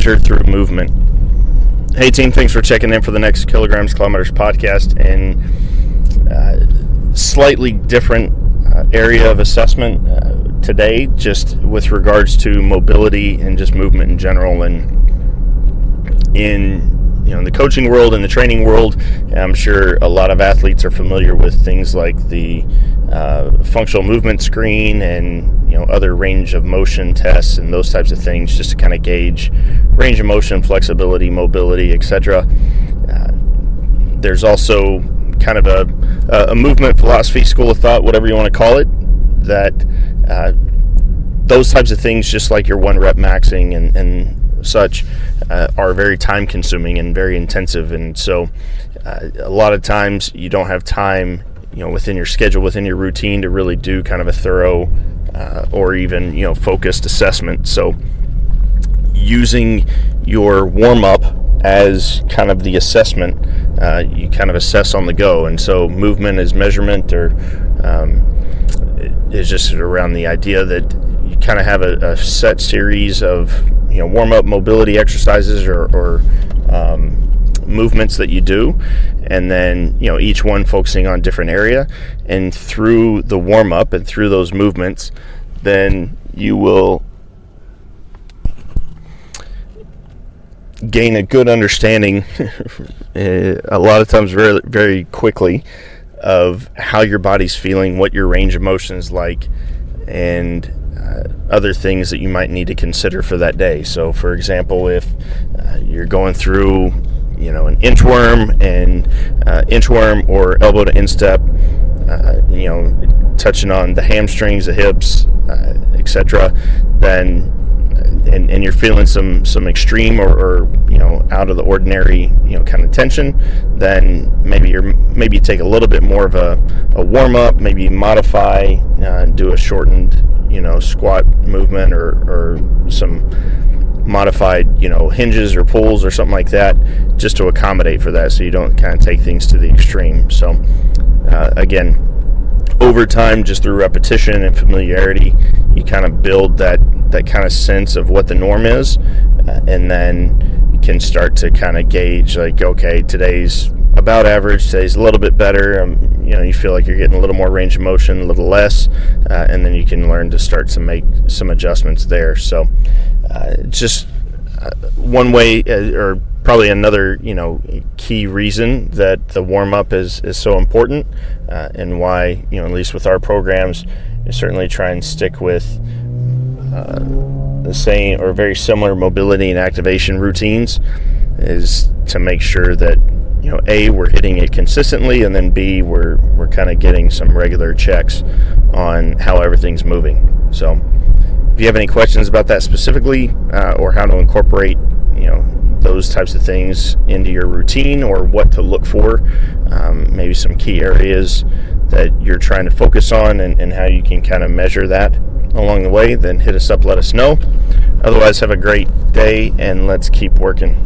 measure through movement. Hey team, thanks for checking in for the Next Kilograms Kilometers podcast, and slightly different area of assessment today, just with regards to mobility and just movement in general. And in the coaching world and the training world, I'm sure a lot of athletes are familiar with things like the functional movement screen and other range of motion tests and those types of things, just to kind of gauge range of motion, flexibility, mobility, etc. There's also kind of a movement philosophy, school of thought, whatever you want to call it, that those types of things, just like your 1 rep maxing and such, are very time consuming and very intensive. And so a lot of times you don't have time within your schedule, within your routine, to really do kind of a thorough or even focused assessment. So using your warm-up as kind of the assessment, you kind of assess on the go. And so movement is measurement, or is just around the idea that you kind of have a set series of warm-up mobility exercises or movements that you do, and then each one focusing on a different area. And through the warm-up and through those movements, then you will gain a good understanding a lot of times very, very quickly of how your body's feeling, what your range of motion is like, and other things that you might need to consider for that day. So for example, if you're going through an inchworm or elbow to instep, touching on the hamstrings, the hips, etc., then and you're feeling some extreme or out of the ordinary kind of tension, then maybe you take a little bit more of a warm up, maybe modify, do a shortened squat movement or some modified hinges or pulls or something like that, just to accommodate for that, so you don't kind of take things to the extreme. So again, over time, just through repetition and familiarity, you kind of build that kind of sense of what the norm is, and then you can start to kind of gauge, like, okay, today's about average, today's a little bit better, you feel like you're getting a little more range of motion, a little less, and then you can learn to start to make some adjustments there. So just one way, or probably another key reason that the warm-up is so important, and why at least with our programs, is certainly try and stick with the same or very similar mobility and activation routines, is to make sure that A, we're hitting it consistently, and then B, we're kind of getting some regular checks on how everything's moving. So if you have any questions about that specifically, or how to incorporate those types of things into your routine, or what to look for, maybe some key areas that you're trying to focus on, and how you can kind of measure that along the way, then hit us up, let us know. Otherwise, have a great day, and let's keep working.